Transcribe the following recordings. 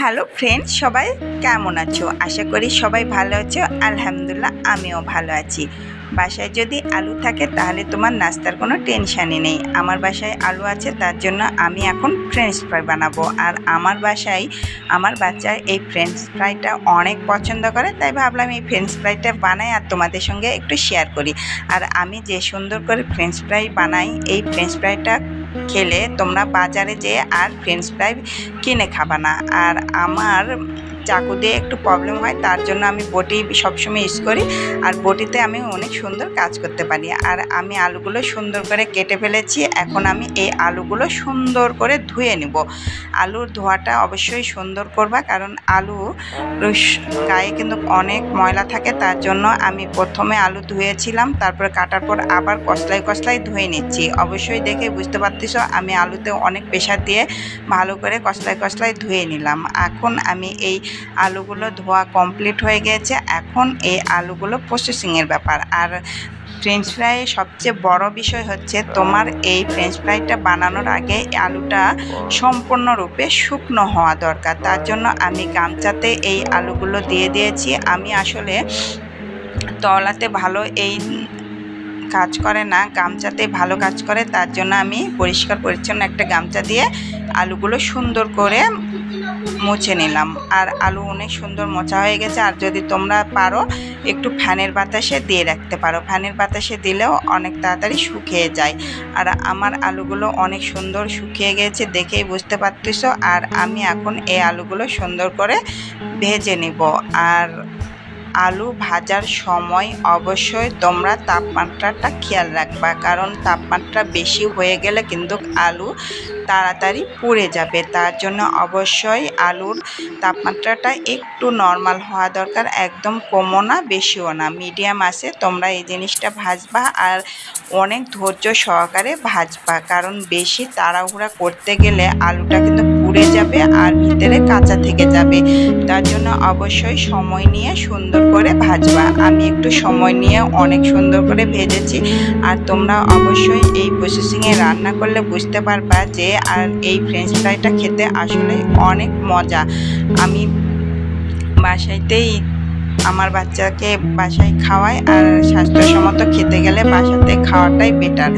Hello friends, সবাই কেমন আছো? আশা করি সবাই ভালো আছো। আলহামদুলিল্লাহ, আমিও ভালো আছি। বাসায় যদি আলু থাকে তাহলে তোমার নাস্তার কোনো টেনশানই নেই। আমার বাসায় আলু আছে, তার জন্য আমি এখন ফ্রেঞ্চ ফ্রাই বানাবো। আর আমার বাসায় আমার বাচ্চা এই ফ্রেঞ্চ ফ্রাইটা অনেক পছন্দ করে, তাই ভাবলাম এই ফ্রেঞ্চ ফ্রাইটা বানাই আর তোমাদের সঙ্গে একটু শেয়ার করি। আর আমি যে সুন্দর করে ফ্রেঞ্চ ফ্রাই বানাই, এই ফ্রেঞ্চ ফ্রাইটা খেলে তোমরা বাজারে যেয়ে আর ফ্রেঞ্চ ফ্রাই কিনে খাবা না। আর আমার চাকু দিয়ে একটু প্রবলেম হয়, তার জন্য আমি বটি সবসময় ইউজ করি। আর বটিতে আমি অনেক সুন্দর কাজ করতে পারি। আর আমি আলুগুলো সুন্দর করে কেটে ফেলেছি। এখন আমি এই আলুগুলো সুন্দর করে ধুয়ে নেব। আলুর ধোয়াটা অবশ্যই সুন্দর করবা, কারণ আলু গায়ে কিন্তু অনেক ময়লা থাকে। তার জন্য আমি প্রথমে আলু ধুয়েছিলাম, তারপরে কাটার পর আবার কষলাই ধুয়ে নিচ্ছি। অবশ্যই দেখে বুঝতে পারতেছো আমি আলুতে অনেক প্রেশার দিয়ে ভালো করে কষলাই ধুয়ে নিলাম। এখন আমি এই আলুগুলো ধোয়া কমপ্লিট হয়ে গেছে। এখন এই আলুগুলো প্রসেসিংয়ের ব্যাপার। আর ফ্রেঞ্চ ফ্রাই সবচেয়ে বড় বিষয় হচ্ছে, তোমার এই ফ্রেঞ্চ ফ্রাইটা বানানোর আগে আলুটা সম্পূর্ণরূপে শুকনো হওয়া দরকার। তার জন্য আমি গামছাতে এই আলুগুলো দিয়ে দিয়েছি। আমি আসলে তলাতে ভালো এই কাজ করে না, গামছাতে ভালো কাজ করে। তার জন্য আমি পরিষ্কার পরিচ্ছন্ন একটা গামছা দিয়ে আলুগুলো সুন্দর করে মুছে নিলাম। আর আলু অনেক সুন্দর মোছা হয়ে গেছে। আর যদি তোমরা পারো একটু ফ্যানের বাতাসে দিয়ে রাখতে পারো, ফ্যানের বাতাসে দিলেও অনেক তাড়াতাড়ি শুকিয়ে যায়। আর আমার আলুগুলো অনেক সুন্দর শুকিয়ে গেছে, দেখেই বুঝতে পারতেছো। আর আমি এখন এই আলুগুলো সুন্দর করে ভেজে নিব। আর আলু ভাজার সময় অবশ্যই তোমরা তাপমাত্রাটা খেয়াল রাখবা, কারণ তাপমাত্রা বেশি হয়ে গেলে কিন্তু আলু তাড়াতাড়ি পুড়ে যাবে। তার জন্য অবশ্যই আলুর তাপমাত্রাটা একটু নর্মাল হওয়া দরকার, একদম কমও না বেশিও না, মিডিয়াম আছে তোমরা এই জিনিসটা ভাজবা। আর অনেক ধৈর্য সহকারে ভাজবা, কারণ বেশি তাড়াহুড়া করতে গেলে আলুটা কিন্তু পুড়ে যাবে আর ভিতরে কাঁচা থেকে যাবে। তার জন্য অবশ্যই সময় নিয়ে সুন্দর করে ভাজবা। আমি একটু সময় নিয়ে অনেক সুন্দর করে ভেজেছি। আর তোমরা অবশ্যই এই প্রসেসিংয়ে রান্না করলে বুঝতে পারবা যে আর এই ফ্রেঞ্চ ফ্রাইটা খেতে আসলে অনেক মজা। আমি বাসাতেই আমার বাচ্চাকে বাসায় খাওয়াই। আর স্বাস্থ্যসম্মত খেতে গেলে বাসাতে খাওয়াটাই বেটার।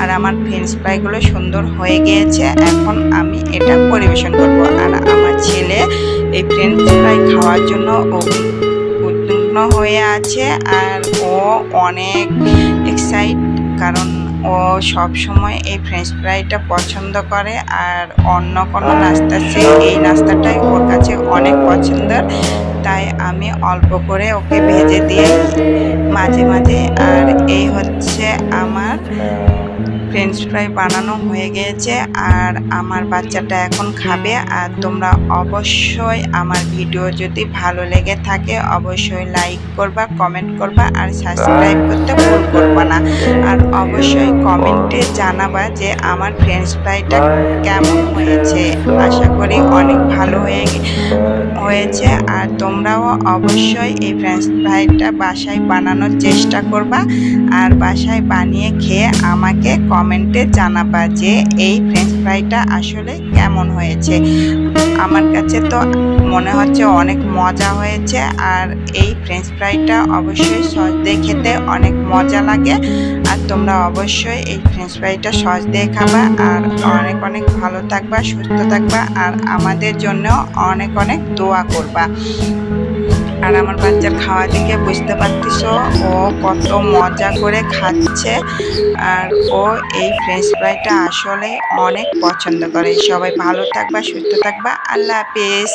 আর আমার ফ্রেঞ্চ ফ্রাইগুলো সুন্দর হয়ে গিয়েছে, এখন আমি এটা পরিবেশন করব। আর আমার ছেলে এই ফ্রেঞ্চ ফ্রাই খাওয়ার জন্য উদ্বিগ্ন হয়ে আছে। আর ও অনেক এক্সাইট, কারণ ও সব সময় এই ফ্রেঞ্চ ফ্রাইটা পছন্দ করে। আর অন্য কোনো নাস্তার চেয়ে এই নাস্তাটাই ওর কাছে অনেক পছন্দের। তাই আমি অল্প করে ওকে ভেজে দিই মাঝে মাঝে। আর এই হচ্ছে আমার ফ্রেঞ্চ ফ্রাই বানানো হয়ে গিয়েছে। আর আমার বাচ্চাটা এখন খাবে। আর তোমরা অবশ্যই আমার ভিডিও যদি ভালো লেগে থাকে অবশ্যই লাইক করবা, কমেন্ট করবা আর সাবস্ক্রাইব করতে ভুল করবা না। আর অবশ্যই কমেন্টে জানাবা যে আমার ফ্রেঞ্চ ফ্রাইটা কেমন হয়েছে। আশা করি অনেক ভালো হয়েছে। আর তোমরাও অবশ্যই এই ফ্রেঞ্চ ফ্রাইটা বাসায় বানানোর চেষ্টা করবা। আর বাসায় বানিয়ে খেয়ে আমাকে কমেন্টে জানাবা যে এই ফ্রেঞ্চ ফ্রাইটা আসলে কেমন হয়েছে। আমার কাছে তো মনে হচ্ছে অনেক মজা হয়েছে। আর এই ফ্রেঞ্চ ফ্রাইটা অবশ্যই সস দিয়ে খেতে অনেক মজা লাগে। আর তোমরা অবশ্যই এই ফ্রেঞ্চ ফ্রাইটা সস দিয়ে খাবা। আর অনেক অনেক ভালো থাকবা, সুস্থ থাকবা। আর আমাদের জন্য অনেক অনেক দোয়া করবা। আর আমার বাচ্চার খাওয়া দেখে বুঝতে পারতেছো ও কত মজা করে খাচ্ছে। আর ও এই ফ্রেঞ্চ ফ্রাইটা আসলে অনেক পছন্দ করে। সবাই ভালো থাকবা, সুস্থ থাকবা। আল্লাহ হাফেজ।